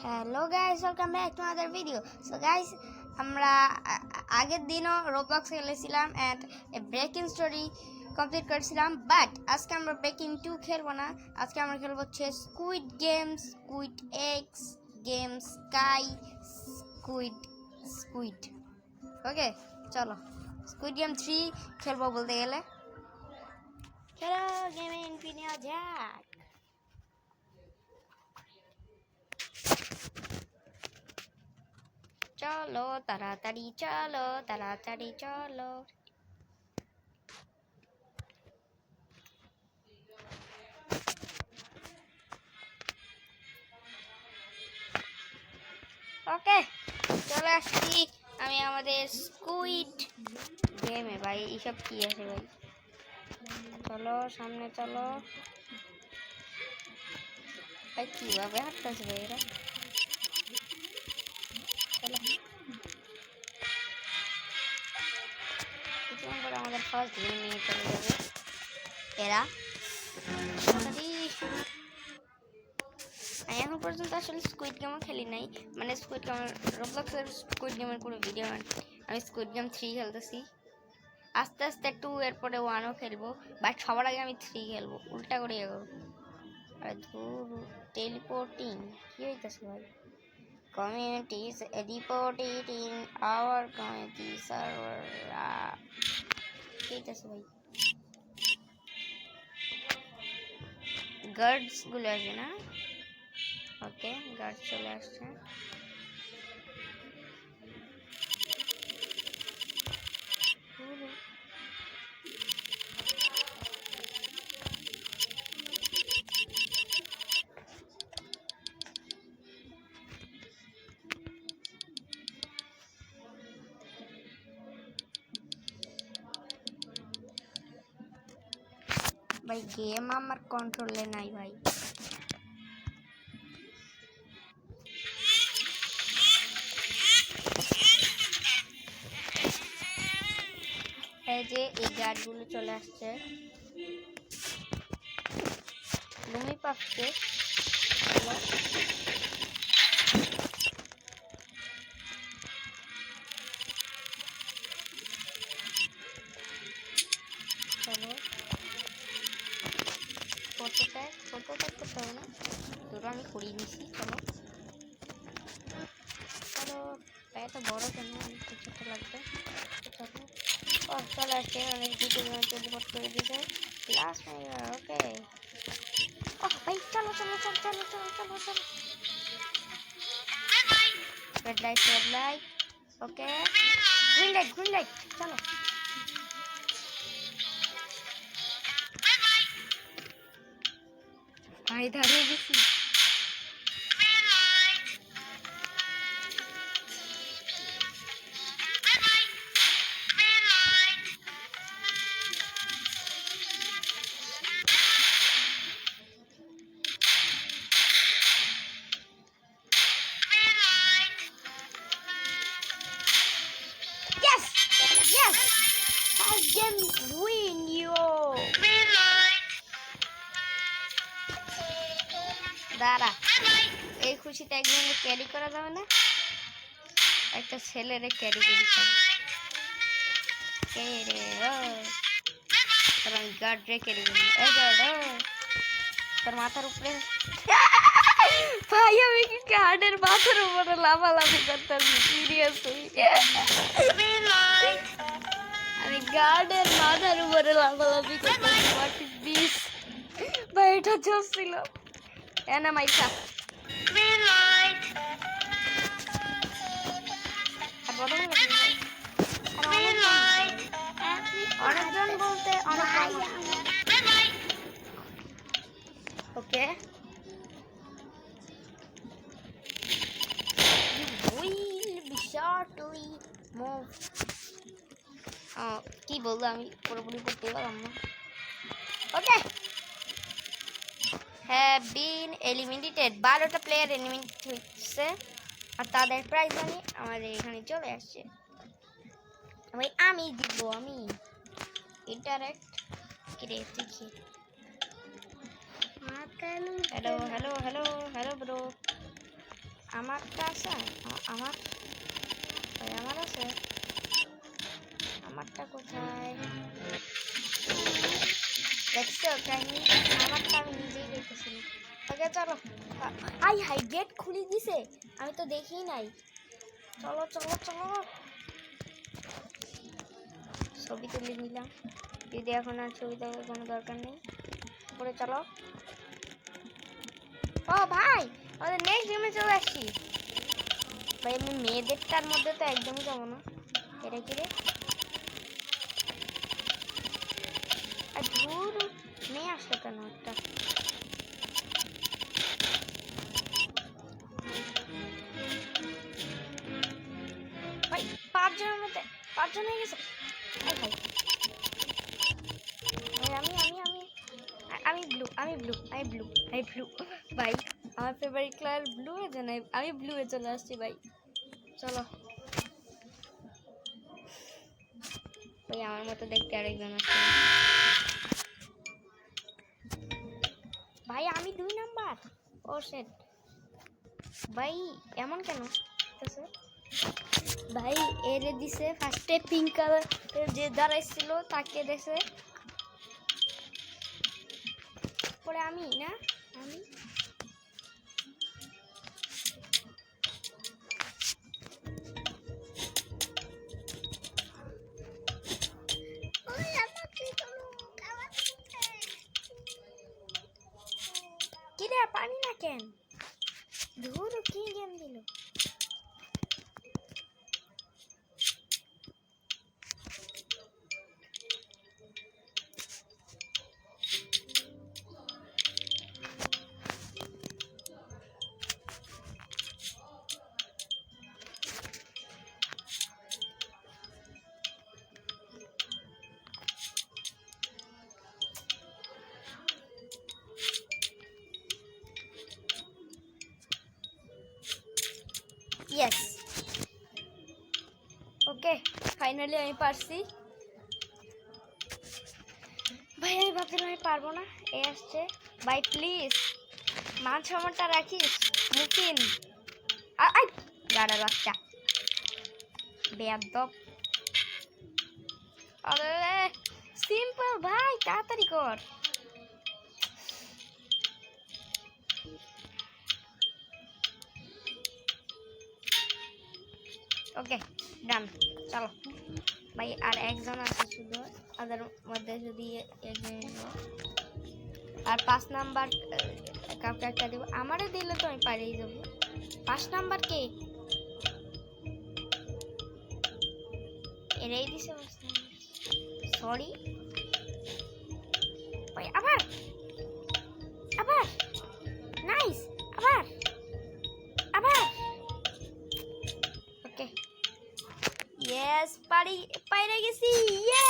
Hello guys, welcome back to another video. So guys, আমরা আগের দিনও রোবলক্স খেলেছিলাম এন্ড ব্রেকিং স্টোরি কমপ্লিট করেছিলাম, বাট আজকে আমরা ব্রেকিং 2 খেলবো না। আজকে আমরা খেলবো হচ্ছে squid games, squid X game, sky squid. Okay, চলো স্কুইড গেম 3 খেলবো বলতে গেলে। চলো গেমে এন্ট্রি নেওয়া যাক। চলো তাড়াতাড়ি চলো। ওকে, চলে আসছি আমি আমাদের স্কুইড গেমে। ভাই এইসব কি আছে ভাই? চলো সামনে চলো। ভাই কিভাবে হাঁটতেছে ভাই এরা? চলো, কিছুক্ষণ পরে আমাদের ফার্স্ট গেম নিয়ে চলে যাবে এরা। এখন পর্যন্ত আসলে স্কুইড গেমও খেলি নাই, মানে স্কুইড গেম রোবলক্সের স্কুইড গেমের কোনো ভিডিও। আমি স্কুইড গেম 3 খেলতেছি, আস্তে আস্তে 2 এরপরে 1ও খেলবো, বাট সবার আগে আমি 3 খেলবো। উল্টা করে এগোবো। আর ধুর, টেলিপোর্টিং কি হইতেছে ভাই? Communities reported in our community server. কি হইতেছে ভাই? গার্ডস গুলো আছে না? ওকে, গার্ড চলে আসছে। ভাই গেম আমার কন্ট্রোলে নাই ভাই। এই যে এই গার্ডগুলো চলে আসছে, লুমি পাচ্ছে। চলো ফটোট্যাগ করতে হবে না, দুটো আমি করিয়ে দিছি। চলো এত বড় কেন, একটু ছোট লাগবে। চলে আসছে, অনেক ভিডিও টেলিপোর্ট করে দিয়েছে লাস্ট। ওকে ভাই চলো। Red light. Okay, green light চলো। ভাই দাঁড়িয়ে গেছি। Yes! First game win, yo! দাঁড়া, এই খুশিতে একজনকে ক্যারি করা যাবে না? একটা ছেলেরে ক্যারি করি আমি গার্ড রে ক্যারি করি। এই গার্ড তোর মাথার উপরে। ভাই আমি কি গার্ডের মাথার উপরে লাফালাফি করতেছি? সিরিয়াসলি আমি গার্ডের মাথার উপরে লাফালাফি করতেছি। হোয়াট ইজ দিস ভাই? এটা জোস ছিল। এনা মাইকা অনেকজন বলতে ওকে কি বলবো আমি পুরোপুরি করতে পারলাম না। Okay, have been eliminated. 12টা প্লেয়ার এলিমিনেট হচ্ছে আর তাদের প্রাইজ মানি আমাদের এখানে চলে আসছে। ভাই আমি জিতবো, আমি ইন্টারেক্ট করে দেখি। হ্যালো ব্রো, আমারটা আছে আমার ভাই আমার আছে আমারটা কোথায় দেখছো কাহিনী আমারটা আমি নিজেই দেখতেছি ওকে চলো আই হাই গেট খুলে দিছে আমি তো দেখি নাই চলো চলো চলো ছবি তুলে নিলাম যদি এখন আর ছবি তোলার কোনো দরকার নেই উপরে চলো ও ভাই আমাদের নেক্সট গেমে চলে আসছি ভাই আমি মেয়েদেরটার মধ্যে তো একদমই যাবো না এটা কি রে আর ধুর মেয়ে আসলো কেন একটা ভাই পাঁচজনের মধ্যে পাঁচজন হয়ে গেছে ভাই ভাই আমি আমি আমি আমি ব্লু আমি ব্লু আমি ব্লু আমি ব্লু ভাই আমার ফেভারিট কালার ব্লু এর জন্য আমি ব্লু এ চলে আসছি ভাই চলো ভাই আমার মতো দেখতে আরেকজন আছে ভাই আমি 2 নাম্বার ও শিট ভাই এমন কেন ভাই এরে দিছে ফার্স্টে পিঙ্ক কালার যে দাঁড়াইছিল তাকে দেখছে পরে আমি না আমি কি রে পানি না কেন ধুর কি গেম দিল ইয়েস ওকে ফাইনালি আমি পারছি ভাই আমি ভাবছিলাম আমি পারবো না এ আসছে ভাই প্লিজ মান সম্মানটা রাখিস মুফিন আই গাড়ার বাচ্চা বেয়াদব আরে সিম্পল ভাই তাড়াতাড়ি কর ওকে ডান চলো ভাই আর একজন আছে শুধু তাদের মধ্যে যদি একজন আর 5 নাম্বার কাউকে একটা দেবো আমারে দিলে তো আমি পারিয়ে যাবো 5 নাম্বার কে এরাই দিছে সরি ভাই আবার আবার নাইস আবার আবার ওকে ইয়েস পাইরে গেছি ইয়ে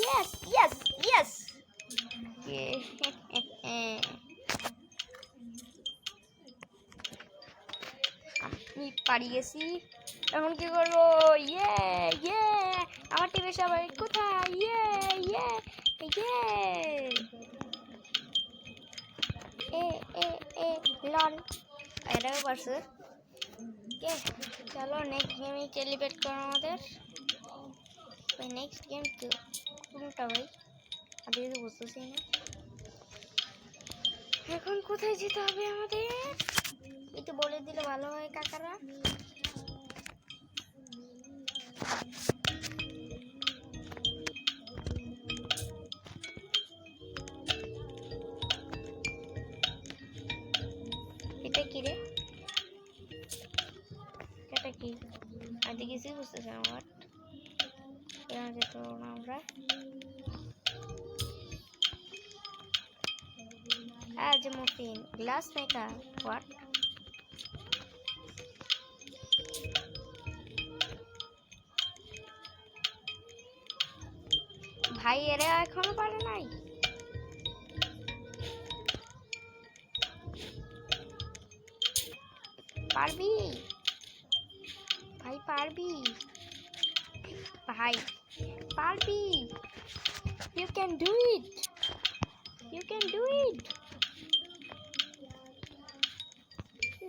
ইয়েস ইয়েস ইয়েস আমি পারি গেছি এখন কি করবো ইয়ে ইয়ে আমার টিমের সবাই কোথায় ইয়ে ইয়ে ইয়ে এ এ এ লন এটাও পারছে ওকে চলো নেক্সট গেমে সেলিব্রেট করো আমাদের ভাই নেক্সট গেম কোনটা ভাই আগে তো বুঝতেছি না এখন কোথায় যেতে হবে আমাদের একটু বলে দিলে ভালো হয় কাকারা এটা কি রে এটা কি আগে কিছুই বুঝতেছি না বাট এখানে যেতে পারবো না আমরা আজ মুফিন গ্লাস মেকার হোয়াট ভাই এরা এখনো পারে নাই পারবি ভাই পারবি ভাই পারবি you can do it you can do it you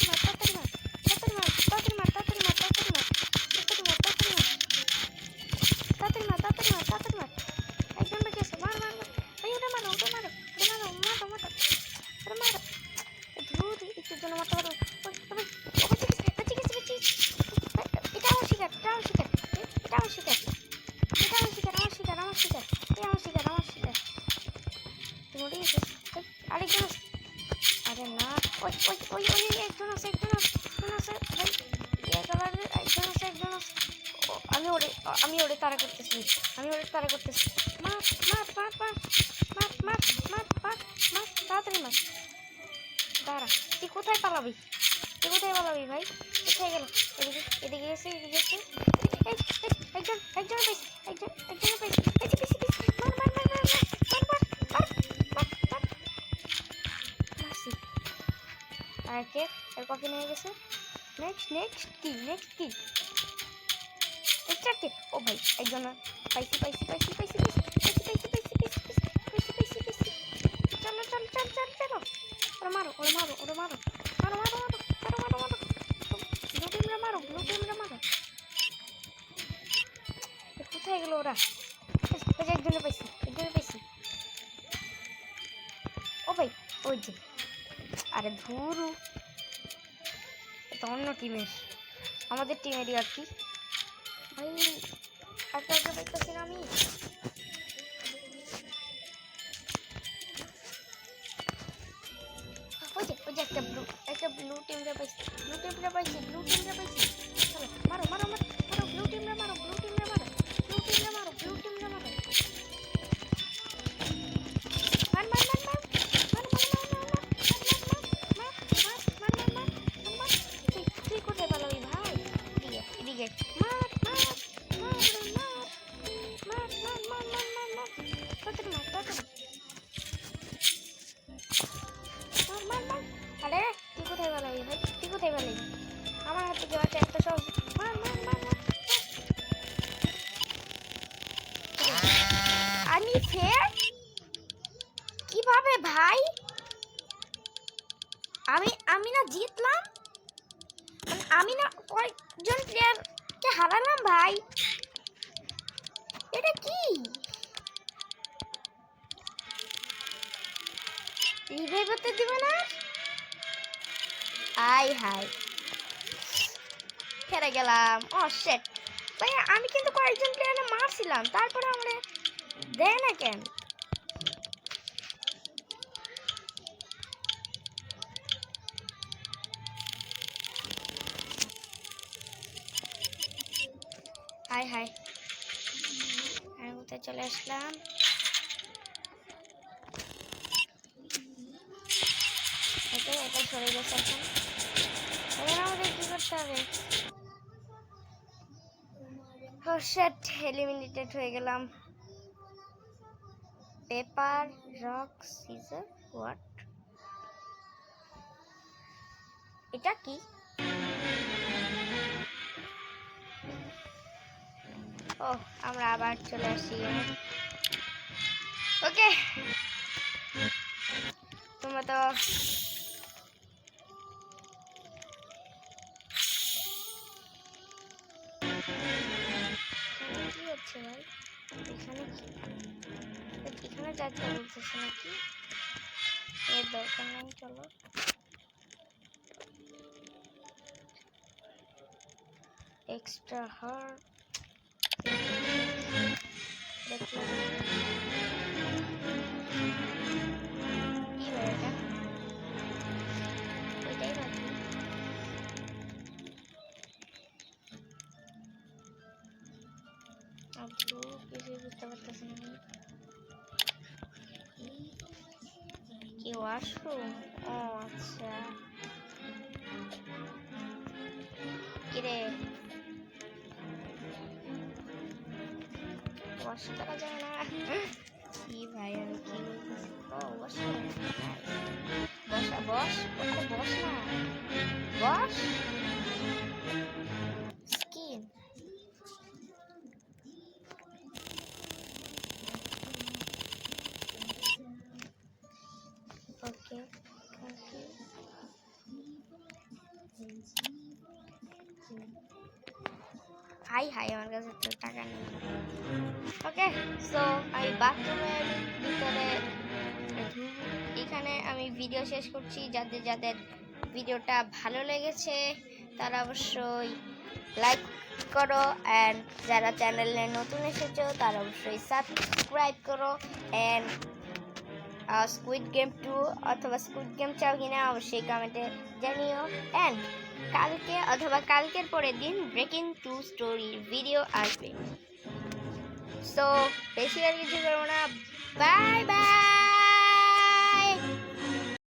একজন বাকি আছে, মার মার মার ভাই, ওটা মারো ওটা মারো ওটা মারো, মারো মারো ওটা মারো। ধুর, একটু জন্য মারতে পারো। এটা আমার শিকার, এটা আমার শিকার, এটা আমার শিকার, এটা আমার শিকার, আমার শিকার, আমার শিকার, এই আমার শিকার, আমার শিকার। মরে গেছে। আরেকজন আছে, আরে না, ওই ওই ওই ওই একজন আছে, একজন আছে, একজন আছে ভাই, ইয়ে কালারের একজন আছে, একজন আছে। আমি ওরে তাড়া করতেছি, আমি ওরে তাড়া করতেছি। মার মার মার মার মার মার মার মার মার, তাড়াতাড়ি মার। দাঁড়া, তুই কোথায় পালাবি, তুই কোথায় পালাবি ভাই, কোথায় গেল? এদিকে এদিকে এসে, এদিকে এসে, একজন একজন পাইছি, একজন পাইছি, মার মার মার মার মার মার মার মার মার। মারছি। আর কে এর কফি নিয়ে গেছে। নেক্সট কি, চারটে। ও ভাই, একজন পাইছি। চলো চলো চলো চলো চলো, মারো ওরে মারো ওরে মারো মারো মারো মারো মারো মারো মারো ব্লু টিমরা মারো ব্লু টিমরা মারো কোথায় গেল ওরা একজনে পাইছি ও ভাই ওই যে আরে ধুরু এটা অন্য টিমের আমাদের টিমেরই আর কি ভাই একটা পাইতেছি না আমি ওই যে একটা ব্লু টিমরা পাইছি চলো মারো মারো মারো মারো ব্লু টিমরা মারো মার মার মার মার তুই কোথায় পালাবি ভাই এদিকে মার আরে তুই কোথায় পালাবি ভাই আমার হাতে কেউ আছে একটা সব মার আমি ফের কিভাবে ভাই আমি না জিতলাম আমি না কয়েকজন প্লেয়ারকে হারালাম ভাই এটা কি রিভাইভ করতে দিবে না হাই হেরে গেলাম ও শিট ভাই আমি কিন্তু কয়েকজন প্লেয়ারে মারছিলাম তারপরে আমরা দেয় না কেন হাই আমি কোথায় চলে আসলাম এটা সরে গেছে এখন আমাদের কি করতে হবে এলিমিনেটেড হয়ে গেলাম পেপার রক সিজার হোয়াট এটা কি ও আমরা আবার চলে আসি ওকে তোমরা তো কি হচ্ছে ভাই এখানে যাচ্ছে বলতেছে নাকি এর দরকার নেই চলো এক্সট্রা হার্ট দেখলাম কি হয় এটা ওইটাই রাখি আপু কিছু বুঝতে পারতেছি না কি ওয়াশরুম ও আচ্ছা কিরে ওয়াশ করা যায় না কি ভাই আমি কি ও ওয়াশ বস না বস স্কিন ওকে হাই আমার কাছে তো টাকা নেই ওকে সো আমি বাথরুমের ভিতরে এখানে আমি ভিডিও শেষ করছি যাদের ভিডিওটা ভালো লেগেছে তারা অবশ্যই লাইক করো অ্যান্ড যারা চ্যানেলে নতুন এসেছো তারা অবশ্যই সাবস্ক্রাইব করো অ্যান্ড স্কুইড গেম 2 অথবা স্কুইড গেম চাও কিনা অবশ্যই কমেন্টে জানিও অ্যান্ড কালকে অথবা কালকের পরের দিন ব্রেকিং 2 স্টোরির ভিডিও আসবে সো বেশি আর কিছু করবো না বাই বাই